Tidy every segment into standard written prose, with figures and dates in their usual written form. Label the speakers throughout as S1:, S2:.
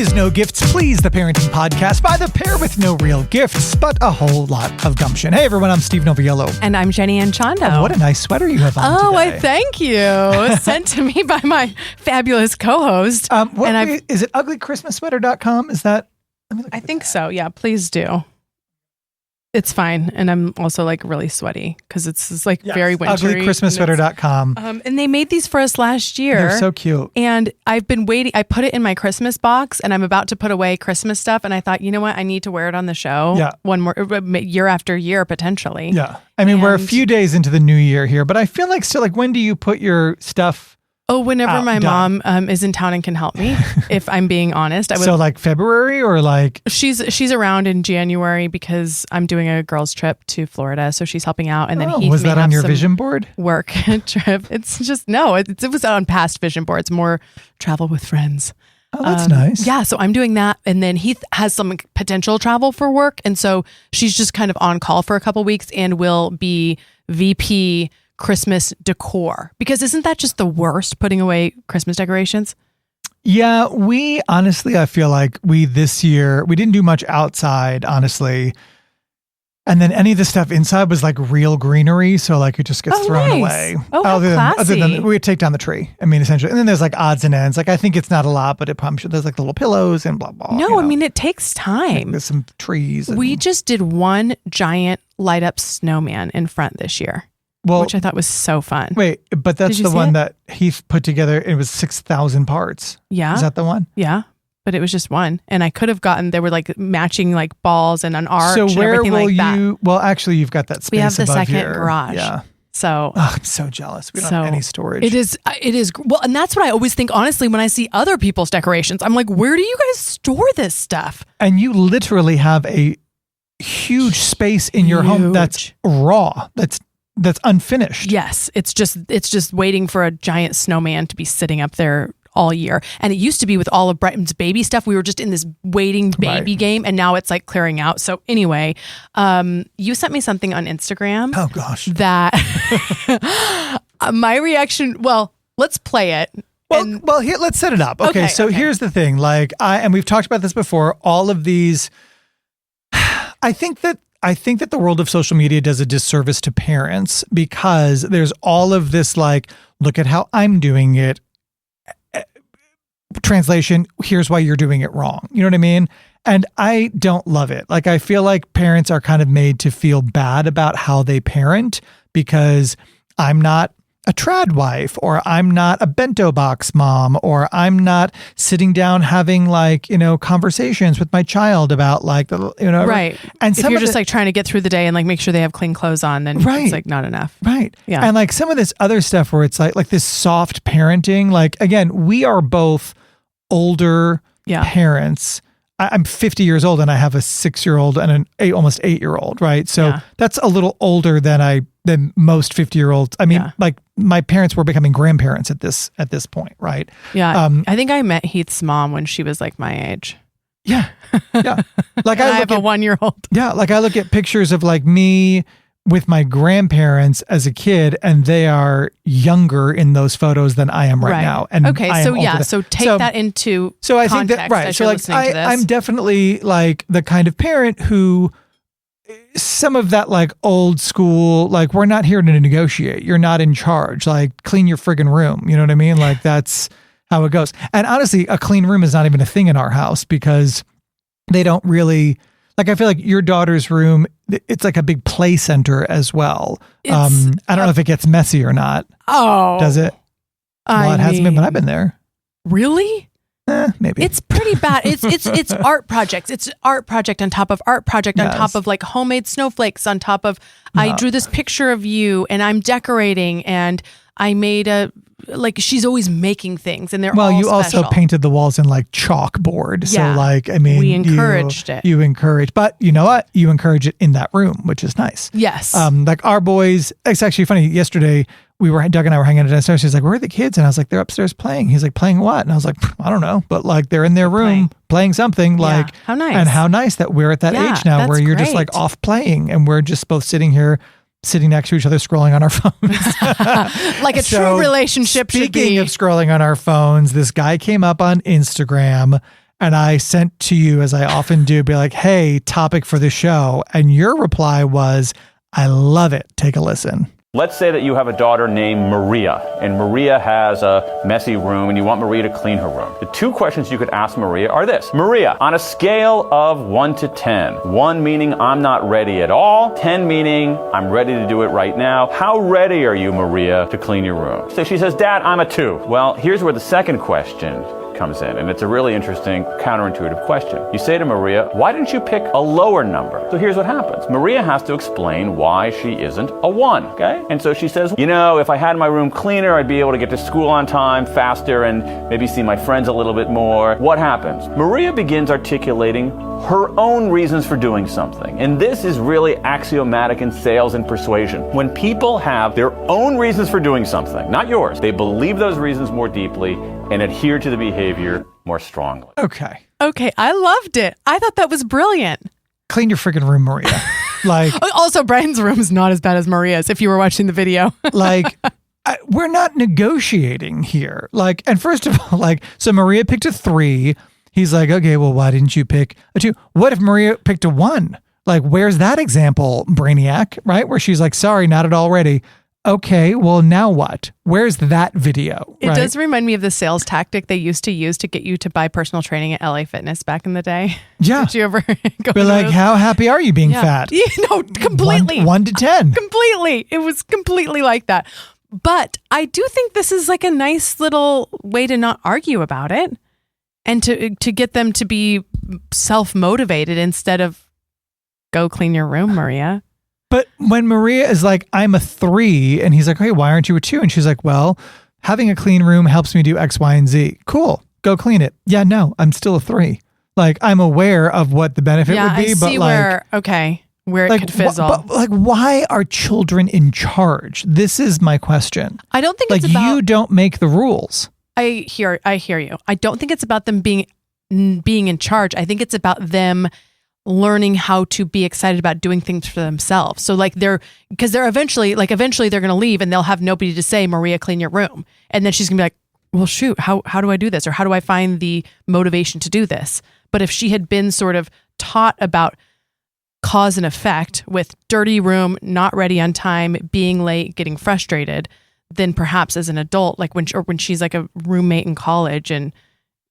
S1: is No Gifts, Please, the parenting podcast by the pair with no real gifts, but a whole lot of gumption. Hey, everyone, I'm Steve Noviello.
S2: And I'm Jenny Anchondo.
S1: Oh, what a nice sweater you have on today.
S2: I thank you. Sent to me by my fabulous co-host.
S1: Is it uglychristmassweater.com? Is that?
S2: I think so. Yeah, please do. It's fine. And I'm also like really sweaty because it's like very wintry.
S1: Uglychristmassweater.com.
S2: And they made these for us last year.
S1: They're so cute.
S2: And I've been waiting. I put it in my Christmas box and I'm about to put away Christmas stuff. And I thought, you know what? I need to wear it on the show.
S1: Yeah.
S2: One more year after year, potentially.
S1: Yeah. I mean, we're a few days into the new year here, but I feel like still like, when do you put your stuff?
S2: Oh, whenever my mom is in town and can help me, if I'm being honest.
S1: So like February or like?
S2: She's around in January because I'm doing a girls trip to Florida. So she's helping out. And then
S1: was that on your vision board?
S2: Work trip. It's just, no, it was on past vision boards, more travel with friends.
S1: Oh, that's nice.
S2: Yeah. So I'm doing that. And then Heath has some potential travel for work. And so she's just kind of on call for a couple weeks and will be VP Christmas decor, because isn't that just the worst, putting away Christmas decorations?
S1: Yeah, I feel like this year, we didn't do much outside, honestly. And then any of the stuff inside was like real greenery. So like it just gets thrown away.
S2: Oh, other
S1: than we take down the tree. I mean, essentially. And then there's like odds and ends. Like I think it's not a lot, but it probably should. There's like little pillows and blah, blah.
S2: No, I mean, it takes time.
S1: There's some trees.
S2: We just did one giant light up snowman in front this year. Which I thought was so fun.
S1: Wait, but that's the one that Heath put together. It was 6,000 parts.
S2: Yeah.
S1: Is that the one?
S2: Yeah. But it was just one. And I could have gotten, there were like matching like balls and an arch and everything like that. So
S1: well, actually you've got that space above here.
S2: We have the second garage.
S1: Yeah.
S2: So
S1: I'm so jealous. We don't have any storage.
S2: It is. Well, and that's what I always think, honestly, when I see other people's decorations, I'm like, where do you guys store this stuff?
S1: And you literally have a huge space in your home that's raw. That's unfinished.
S2: Yes. It's just waiting for a giant snowman to be sitting up there all year. And it used to be with all of Brighton's baby stuff. We were just in this waiting baby game, and now it's like clearing out. So anyway, you sent me something on Instagram.
S1: Oh gosh.
S2: That my reaction, well, let's play it.
S1: Well, here, let's set it up. Okay. Here's the thing. Like and we've talked about this before, all of these, I think that the world of social media does a disservice to parents, because there's all of this, like, look at how I'm doing it. Translation, here's why you're doing it wrong. You know what I mean? And I don't love it. Like, I feel like parents are kind of made to feel bad about how they parent, because I'm not a trad wife, or I'm not a bento box mom, or I'm not sitting down having conversations with my child about
S2: right. And if you're just like trying to get through the day and like make sure they have clean clothes on, then it's like not enough.
S1: Right.
S2: Yeah.
S1: And like some of this other stuff where it's like this soft parenting, like, again, we are both older parents. I'm 50 years old and I have a 6-year-old and an almost 8-year-old. Right. So that's a little older than most 50-year-olds. I mean, like my parents were becoming grandparents at this point. Right.
S2: Yeah. I think I met Heath's mom when she was like my age.
S1: Yeah. Yeah. Like
S2: I have a 1-year-old.
S1: Yeah. Like I look at pictures of like me with my grandparents as a kid, and they are younger in those photos than I am right now. And
S2: so take that into context.
S1: I think that, right. So like I'm definitely like the kind of parent who, some of that like old school, like, we're not here to negotiate. You're not in charge. Like, clean your friggin' room. You know what I mean? Like, that's how it goes. And honestly, a clean room is not even a thing in our house, because they don't really, like, I feel like your daughter's room, it's like a big play center as well. I don't know if it gets messy or not.
S2: Oh.
S1: Does it? Well, it hasn't been, but I've been there.
S2: Really?
S1: Maybe.
S2: It's pretty bad. It's art projects. It's art project on top of art project on top of like homemade snowflakes on top of, I drew this picture of you and I'm decorating, and I made she's always making things, and they're all
S1: you
S2: special.
S1: Also painted the walls in like chalkboard.
S2: Yeah.
S1: So like, I mean,
S2: we encouraged it.
S1: You encourage, but you know what? You encourage it in that room, which is nice.
S2: Yes.
S1: Like our boys, it's actually funny. Yesterday, Doug and I were hanging out downstairs. He's like, where are the kids? And I was like, they're upstairs playing. He's like, playing what? And I was like, I don't know. But like, they're in their room playing something. Like,
S2: how nice.
S1: And how nice that we're at that age now where you're just like off playing, and we're just both sitting here, sitting next to each other, scrolling on our phones.
S2: Like a true relationship should be.
S1: Speaking of scrolling on our phones, this guy came up on Instagram and I sent to you, as I often do, be like, hey, topic for the show. And your reply was, I love it. Take a listen.
S3: Let's say that you have a daughter named Maria, and Maria has a messy room, and you want Maria to clean her room. The two questions you could ask Maria are this. Maria, on a scale of 1 to 10, 1 meaning I'm not ready at all, 10 meaning I'm ready to do it right now, how ready are you, Maria, to clean your room? So she says, Dad, I'm a 2. Well, here's where the second question comes in, and it's a really interesting counterintuitive question. You say to Maria, why didn't you pick a lower number? So here's what happens. Maria has to explain why she isn't a 1, okay? And so she says, if I had my room cleaner, I'd be able to get to school on time faster and maybe see my friends a little bit more. What happens? Maria begins articulating her own reasons for doing something. And this is really axiomatic in sales and persuasion. When people have their own reasons for doing something, not yours, they believe those reasons more deeply and adhere to the behavior more strongly.
S1: Okay.
S2: I loved it. I thought that was brilliant.
S1: Clean your freaking room, Maria.
S2: Also, Brian's room is not as bad as Maria's, if you were watching the video.
S1: We're not negotiating here. And first of all, so Maria picked a 3. He's like, okay, well, why didn't you pick a 2? What if Maria picked a 1? Where's that example, Brainiac, right? Where she's like, sorry, not at all ready. Okay, well, now what? Where's that video?
S2: It does remind me of the sales tactic they used to use to get you to buy personal training at LA Fitness back in the day.
S1: Yeah.
S2: Did you ever go
S1: Be like, how happy are you being fat?
S2: No, completely.
S1: 1 to 10.
S2: Completely. It was completely like that. But I do think this is a nice little way to not argue about it and to get them to be self-motivated instead of go clean your room, Maria.
S1: But when Maria is like, I'm a 3, and he's like, hey, why aren't you a 2? And she's like, well, having a clean room helps me do X, Y, and Z. Cool. Go clean it. Yeah, no, I'm still a 3. I'm aware of what the benefit would be,
S2: I see where it could fizzle.
S1: But why are children in charge? This is my question.
S2: I don't think it's about...
S1: you don't make the rules.
S2: I hear you. I don't think it's about them being in charge. I think it's about them learning how to be excited about doing things for themselves. So they're eventually they're going to leave and they'll have nobody to say, Maria, clean your room. And then she's going to be like, well, shoot, how do I do this? Or how do I find the motivation to do this? But if she had been sort of taught about cause and effect with dirty room, not ready on time, being late, getting frustrated, then perhaps as an adult, when she's like a roommate in college and,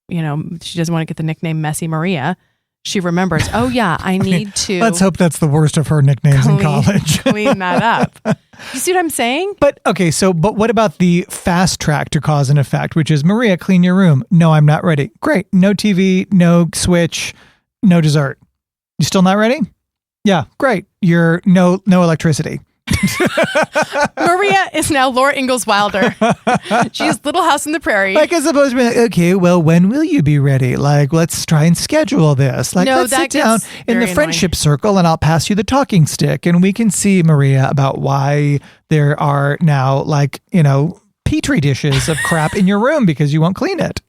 S2: she doesn't want to get the nickname Messy Maria, she remembers, oh yeah, I need to...
S1: Let's hope that's the worst of her nicknames in college.
S2: Clean that up. You see what I'm saying?
S1: But what about the fast track to cause and effect, which is, Maria, clean your room. No, I'm not ready. Great. No TV, no Switch, no dessert. You still not ready? Yeah, great. You're no electricity.
S2: Maria is now Laura Ingalls Wilder. She's Little House on the Prairie.
S1: As opposed to be like, okay, well, when will you be ready? Let's try and schedule this. Let's sit down in the friendship circle and I'll pass you the talking stick and we can see, Maria, about why there are now Petri dishes of crap in your room because you won't clean it.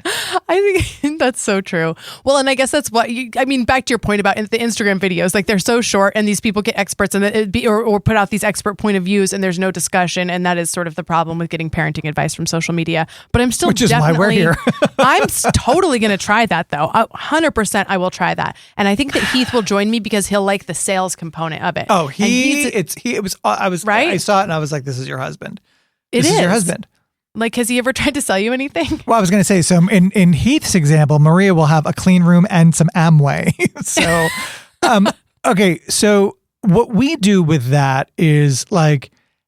S2: I think that's so true. Well, and I guess that's what back to your point about the Instagram videos, they're so short and these people get experts and or put out these expert point of views and there's no discussion. And that is sort of the problem with getting parenting advice from social media. But I'm still
S1: Which is why we're here.
S2: I'm totally going to try that though. 100% I will try that. And I think that Heath will join me because he'll like the sales component of it.
S1: Oh, I saw it and I was like, this is your husband. This is your husband.
S2: Has he ever tried to sell you anything?
S1: Well, I was going to say, so in Heath's example, Maria will have a clean room and some Amway. So, okay. So what we do with that is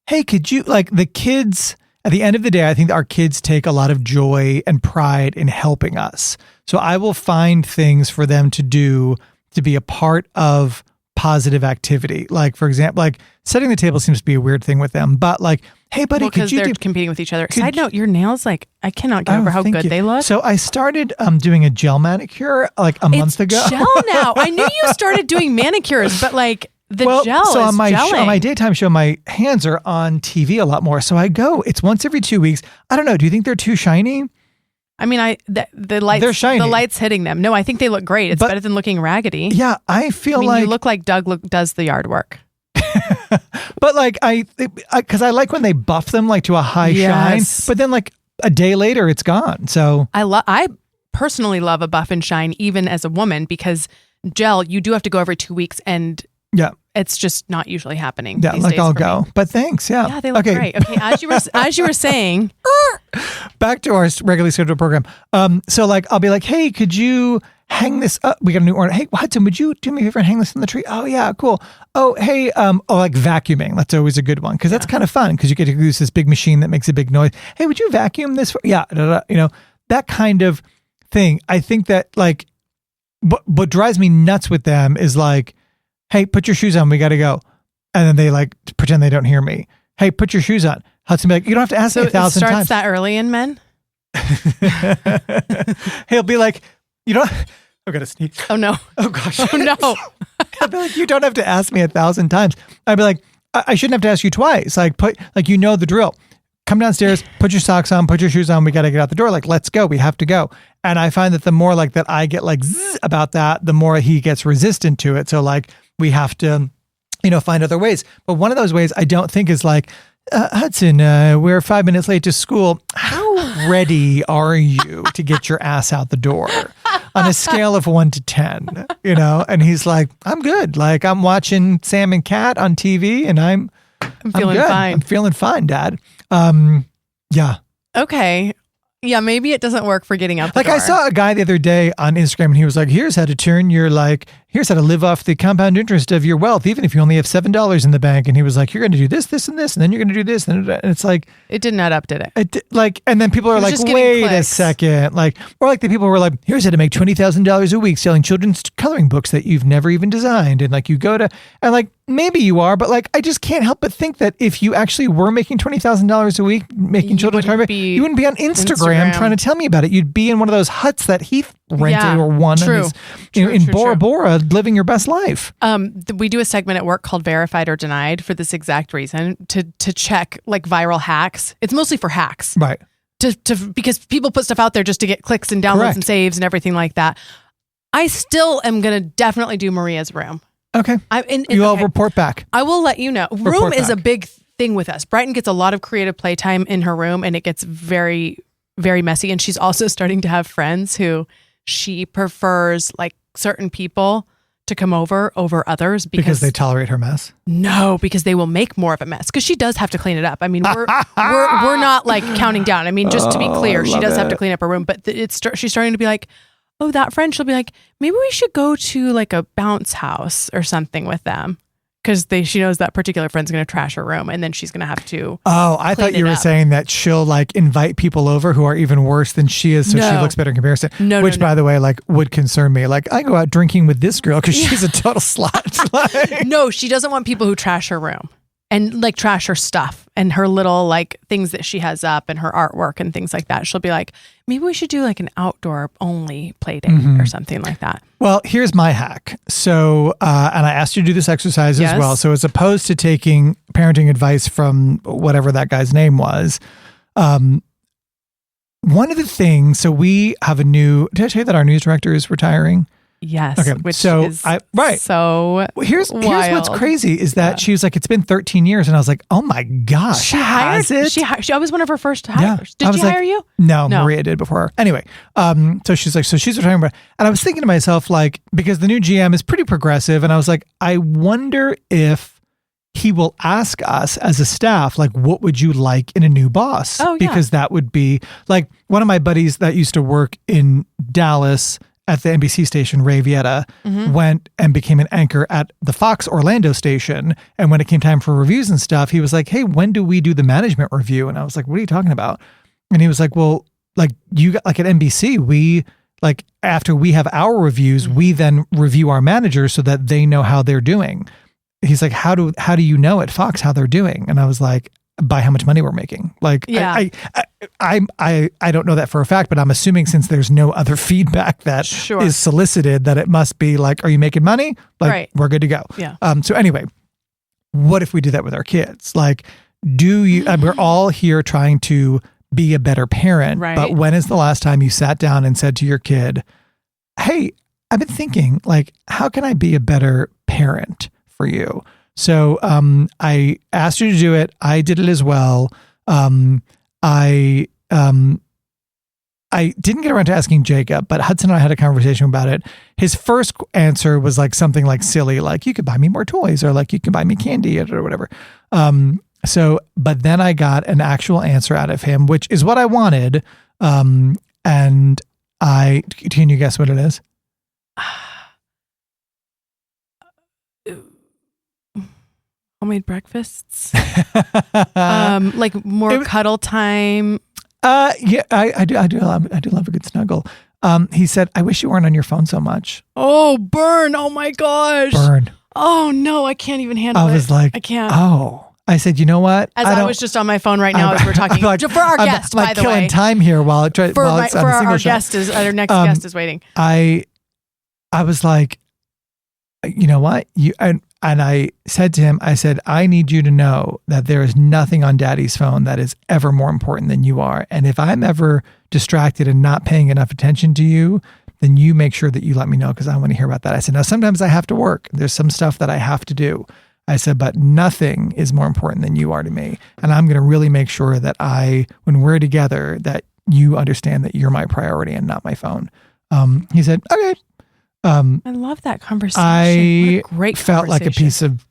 S1: hey, could you, the kids, at the end of the day, I think our kids take a lot of joy and pride in helping us. So I will find things for them to do to be a part of positive activity. For example, setting the table seems to be a weird thing with them, but hey, buddy,
S2: because they're competing with each other. Side note, your nails, I cannot get over how good they look.
S1: So I started doing a gel manicure a month ago.
S2: Gel now. I knew you started doing manicures, but gel
S1: so
S2: is
S1: on my
S2: gelling.
S1: On my daytime show, my hands are on TV a lot more. So I go. It's once every 2 weeks. I don't know. Do you think they're too shiny?
S2: I mean, the lights,
S1: they're shiny.
S2: The lights hitting them. No, I think they look great. It's better than looking raggedy.
S1: Yeah, I feel
S2: you look like Doug does the yard work.
S1: But because I like when they buff them to a high shine, but then a day later it's gone. So
S2: I personally love a buff and shine even as a woman, because gel, you do have to go every 2 weeks, and it's just not usually happening.
S1: Yeah,
S2: these
S1: like
S2: days
S1: I'll
S2: for
S1: go.
S2: me.
S1: But thanks. Yeah.
S2: Yeah, they look great. Okay, as you were saying,
S1: back to our regularly scheduled program. So like I'll be like, hey, could you hang this up? We got a new order. Hey, Hudson, would you do me a favor and hang this in the tree? Oh yeah, cool. Oh hey, like vacuuming. That's always a good one, because that's kind of fun, because you get to use this big machine that makes a big noise. Hey, would you vacuum this? Yeah, you know, that kind of thing. I think that like, what drives me nuts with them is like, hey, put your shoes on. We got to go. And then they like pretend they don't hear me. Hey, put your shoes on. Hudson be like, you don't have to ask me 1,000 times.
S2: It starts that early in men?
S1: He'll be like, you don't, I'm going to sneeze.
S2: Oh no.
S1: Oh gosh.
S2: Oh no.
S1: He'll be like, you don't have to ask me 1,000 times. I'd be like, I shouldn't have to ask you twice. Like you know the drill. Come downstairs, put your socks on, put your shoes on. We got to get out the door. Like, let's go. We have to go. And I find that the more like that I get like zzz about that, the more he gets resistant to it. So like we have to, you know, find other ways. But one of those ways I don't think is like, Hudson, we're 5 minutes late to school. How ready are you to get your ass out the door on a scale of 1 to 10? You know? And he's like, I'm good. Like I'm watching Sam and Cat on TV, and I'm
S2: feeling fine.
S1: I'm feeling fine, Dad. Yeah.
S2: Okay. Yeah, maybe it doesn't work for getting out the door.
S1: I saw a guy the other day on Instagram, and he was like, here's how to live off the compound interest of your wealth, even if you only have $7 in the bank. And he was like, you're going to do this, this, and this, and then you're going to do this. And it's like,
S2: it didn't add up, did it?
S1: And then people are like, wait a second. Like, or like the people were like, here's how to make $20,000 a week selling children's coloring books that you've never even designed. And like, you go to, and like, maybe you are, but like, I just can't help but think that if you actually were making $20,000 a week, making children's coloring books, you wouldn't be on Instagram trying to tell me about it. You'd be in one of those huts that Heath rented or won in Bora Bora, living your best life.
S2: We do a segment at work called Verified or Denied for this exact reason, to check like viral hacks. It's mostly for hacks.
S1: Right.
S2: Because people put stuff out there just to get clicks and downloads and saves and everything like that. I still am going to definitely do Maria's room.
S1: Okay. You'll report back.
S2: I will let you know. Room is a big thing with us. Brighton gets a lot of creative playtime in her room, and it gets very, very messy. And she's also starting to have friends who she prefers like certain people to come over others
S1: because they tolerate her mess.
S2: No, because they will make more of a mess, because she does have to clean it up. I mean, we're not like counting down. I mean, just to be clear, she does have to clean up her room, but she's starting to be like, oh, that friend, she'll be like, maybe we should go to like a bounce house or something with them, because she knows that particular friend's going to trash her room, and then she's going to have to. Oh,
S1: I thought you were saying that she'll like invite people over who are even worse than she is, so she looks better in comparison. Which, by the way, like would concern me. Like I go out drinking with this girl because she's a total slut.
S2: No, she doesn't want people who trash her room and like trash her stuff and her little like things that she has up and her artwork and things like that. She'll be like, maybe we should do like an outdoor only play date or something like that.
S1: Well, here's my hack. So, and I asked you to do this exercise as well. So as opposed to taking parenting advice from whatever that guy's name was, one of the things, so we have did I tell you that our news director is retiring?
S2: Yes.
S1: Okay.
S2: Which
S1: so
S2: is so
S1: here's what's crazy is that she was like, it's been 13 years. And I was like, oh my gosh.
S2: She hired it. She was one of her first hires. Did she hire you?
S1: No, Maria did before her. Anyway. So she's like, so she's retiring. And I was thinking to myself, like, because the new GM is pretty progressive. And I was like, I wonder if he will ask us as a staff, like, what would you like in a new boss?
S2: Oh, yeah.
S1: Because that would be like one of my buddies that used to work in Dallas at the NBC station, Ray Vieta, went and became an anchor at the Fox Orlando station. And when it came time for reviews and stuff, he was like, hey, when do we do the management review? And I was like, what are you talking about? And he was like, well, like you got like at NBC, we like after we have our reviews, we then review our managers so that they know how they're doing. He's like, how do you know at Fox how they're doing? And I was like, by how much money we're making. Like, I don't know that for a fact, but I'm assuming since there's no other feedback that is solicited, that it must be like, are you making money? Like, we're good to go.
S2: Yeah.
S1: So anyway, what if we do that with our kids? Like, we're all here trying to be a better parent, but when is the last time you sat down and said to your kid, hey, I've been thinking, like, how can I be a better parent for you? So I asked you to do it. I did it as well. I I didn't get around to asking Jacob, but Hudson and I had a conversation about it. His first answer was like something like silly, like you could buy me more toys or like you can buy me candy or whatever. But then I got an actual answer out of him, which is what I wanted. And can you guess what it is?
S2: Homemade breakfasts, like more cuddle time.
S1: Yeah, I do love a good snuggle. He said, I wish you weren't on your phone so much.
S2: Oh, burn. Oh my gosh.
S1: Burn.
S2: Oh no, I can't even handle it.
S1: I was like,
S2: I can't.
S1: Oh, I said, you know what?
S2: As I was just on my phone right now as we're talking. Like, for our guest, by the way.
S1: I'm killing time here while it tries.
S2: For our guest our next guest is waiting.
S1: I was like, you know what? And I said to him, I said, I need you to know that there is nothing on Daddy's phone that is ever more important than you are. And if I'm ever distracted and not paying enough attention to you, then you make sure that you let me know because I want to hear about that. I said, now sometimes I have to work. There's some stuff that I have to do. I said, but nothing is more important than you are to me. And I'm going to really make sure that when we're together, that you understand that you're my priority and not my phone. He said, okay.
S2: I love that conversation.
S1: I
S2: great
S1: felt like a piece of...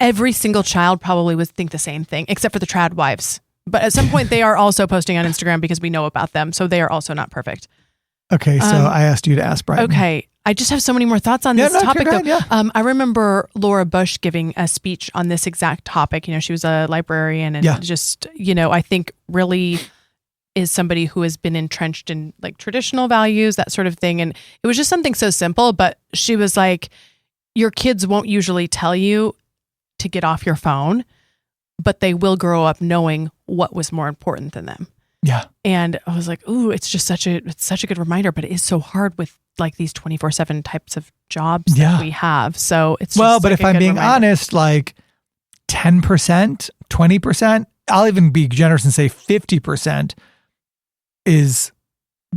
S2: Every single child probably would think the same thing, except for the trad wives. But at some point, they are also posting on Instagram because we know about them. So they are also not perfect.
S1: Okay, so I asked you to ask Brian.
S2: Okay, I just have so many more thoughts on this topic.
S1: Ahead, yeah.
S2: I remember Laura Bush giving a speech on this exact topic. She was a librarian and just, I think really... is somebody who has been entrenched in like traditional values, that sort of thing. And it was just something so simple, but she was like, your kids won't usually tell you to get off your phone, but they will grow up knowing what was more important than them.
S1: Yeah.
S2: And I was like, ooh, it's such a good reminder, but it is so hard with like these 24/7 types of jobs that we have. So it's just
S1: but if I'm being honest, like 10%, 20%, I'll even be generous and say 50% is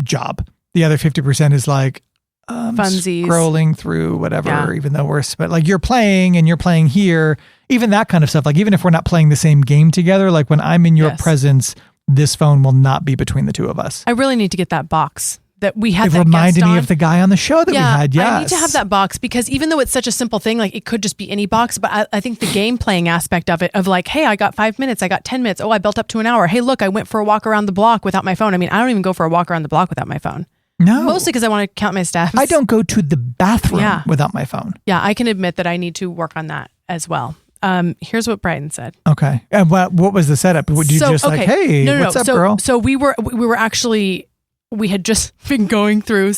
S1: job. The other 50% is like
S2: funsies,
S1: scrolling through whatever, even though but like you're playing and you're playing here, even that kind of stuff. Like even if we're not playing the same game together, like when I'm in your presence, this phone will not be between the two of us.
S2: I really need to get that box that we had.
S1: It reminded me of the guy on the show that we had. Yes.
S2: I need to have that box because even though it's such a simple thing, like it could just be any box, but I think the game playing aspect of it, of like, hey, I got 5 minutes, I got 10 minutes. Oh, I built up to an hour. Hey, look, I went for a walk around the block without my phone. I mean, I don't even go for a walk around the block without my phone.
S1: No.
S2: Mostly because I want to count my steps.
S1: I don't go to the bathroom without my phone.
S2: Yeah, I can admit that I need to work on that as well. Here's what Brighton said.
S1: Okay. And what was the setup? Would you like, hey, what's up, girl?
S2: So we were actually... we had just been going through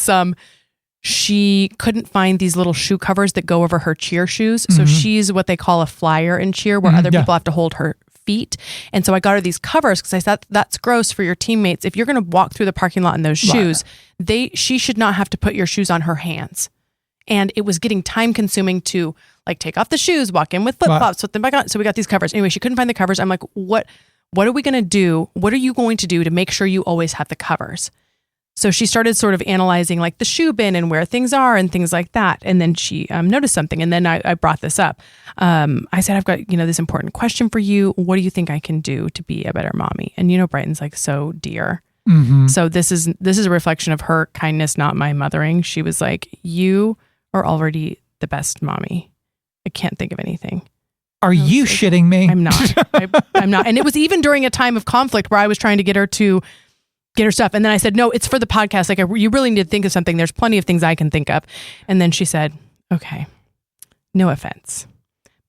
S2: she couldn't find these little shoe covers that go over her cheer shoes. So she's what they call a flyer in cheer where other people have to hold her feet. And so I got her these covers because I thought that's gross for your teammates. If you're going to walk through the parking lot in those shoes, she should not have to put your shoes on her hands. And it was getting time consuming to like take off the shoes, walk in with flip-flops, put them back on. So we got these covers. Anyway, she couldn't find the covers. I'm like, what are we going to do? What are you going to do to make sure you always have the covers? So she started sort of analyzing like the shoe bin and where things are and things like that. And then she noticed something. And then I brought this up. I said, I've got, this important question for you. What do you think I can do to be a better mommy? And, Brighton's like so dear. Mm-hmm. So this is a reflection of her kindness, not my mothering. She was like, you are already the best mommy. I can't think of anything.
S1: Are you shitting me?
S2: I'm not. I'm not. And it was even during a time of conflict where I was trying to get her stuff. And then I said, no, it's for the podcast. Like you really need to think of something. There's plenty of things I can think of. And then she said, okay, no offense,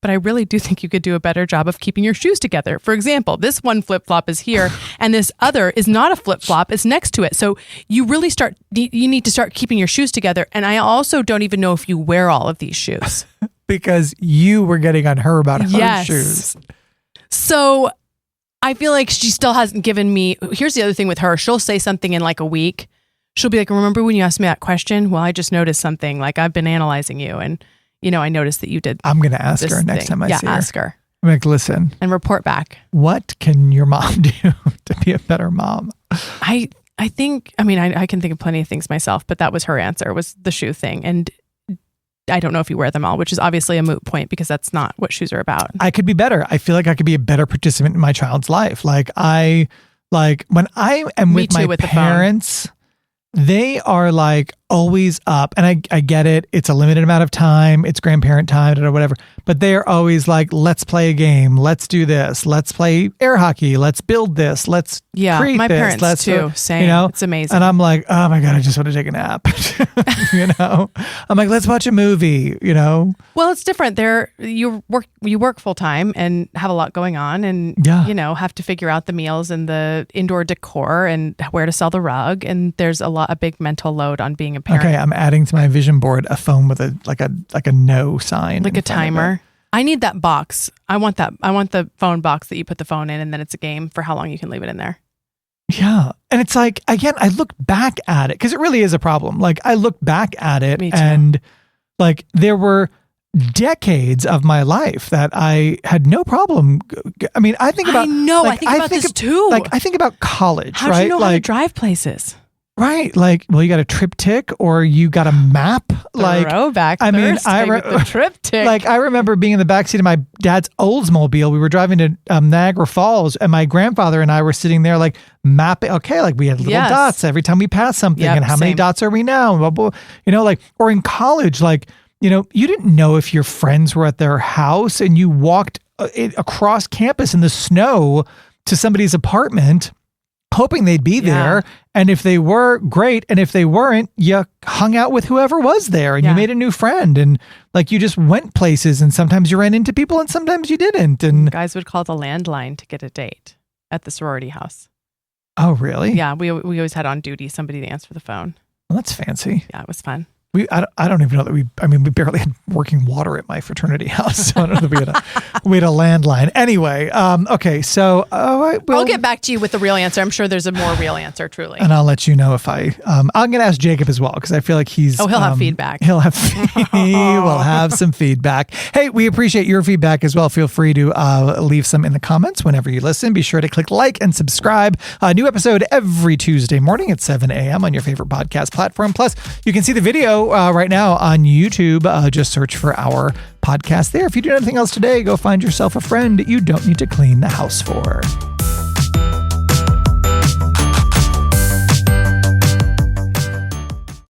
S2: but I really do think you could do a better job of keeping your shoes together. For example, this one flip-flop is here and this other is not a flip-flop. It's next to it. So you really you need to start keeping your shoes together. And I also don't even know if you wear all of these shoes.
S1: Because you were getting on her about her shoes.
S2: So I feel like she still hasn't given me, here's the other thing with her. She'll say something in like a week. She'll be like, remember when you asked me that question? Well, I just noticed something. Like I've been analyzing you and, I noticed that you did.
S1: I'm going to ask her next time I see her.
S2: Yeah, ask her.
S1: I'm like, listen.
S2: And report back.
S1: What can your mom do to be a better mom?
S2: I think, I can think of plenty of things myself, but that was her answer, was the shoe thing. And I don't know if you wear them all, which is obviously a moot point because that's not what shoes are about.
S1: I could be better. I feel like I could be a better participant in my child's life. Like I Like when I am with my parents, they are like always up, and I get it. It's a limited amount of time. It's grandparent time or whatever, but they are always like, let's play a game. Let's do this. Let's play air hockey. Let's build this. Let's create
S2: my
S1: this.
S2: Parents
S1: let's
S2: too. Same. It's amazing.
S1: And I'm like, oh my God, I just want to take a nap. I'm like, let's watch a movie,
S2: Well, it's different. You work full time and have a lot going on, and have to figure out the meals and the indoor decor and where to sell the rug. And there's a big mental load on being a parent.
S1: Okay, I'm adding to my vision board a phone with a no sign,
S2: like a timer. I need that box. I want the phone box that you put the phone in, and then it's a game for how long you can leave it in there.
S1: Yeah. And it's like, again, I look back at it because it really is a problem. Like I look back at it and like there were decades of my life that I had no problem. I mean, I think about,
S2: I think about this too.
S1: Like I think about college,
S2: right?
S1: How'd
S2: you know how to drive places?
S1: Right. Like, well, you got a triptych or you got a map. Like,
S2: throwback. I mean, with the triptych.
S1: Like, I remember being in the backseat of my dad's Oldsmobile. We were driving to Niagara Falls, and my grandfather and I were sitting there, like, mapping. Okay, like we had little dots every time we passed something, and how many dots are we now? Blah, blah, like, or in college, like, you didn't know if your friends were at their house, and you walked across campus in the snow to somebody's apartment, hoping they'd be there. And if they were, great. And if they weren't, you hung out with whoever was there and you made a new friend. And like you just went places, and sometimes you ran into people and sometimes you didn't. And
S2: guys would call the landline to get a date at the sorority house.
S1: Oh, really?
S2: Yeah. We always had on duty somebody to answer the phone.
S1: Well, that's fancy.
S2: Yeah, it was fun.
S1: I don't even know that we barely had working water at my fraternity house. So I don't know that we had a landline. Anyway, okay, so
S2: I'll get back to you with the real answer. I'm sure there's a more real answer, truly.
S1: And I'll let you know if I'm going to ask Jacob as well, because I feel like he'll
S2: have feedback.
S1: He will have some feedback. Hey, we appreciate your feedback as well. Feel free to leave some in the comments whenever you listen. Be sure to click like and subscribe. A new episode every Tuesday morning at 7 a.m. on your favorite podcast platform. Plus, you can see the video right now on YouTube. Just search for our podcast there. If you do anything else today, go find yourself a friend you don't need to clean the house for.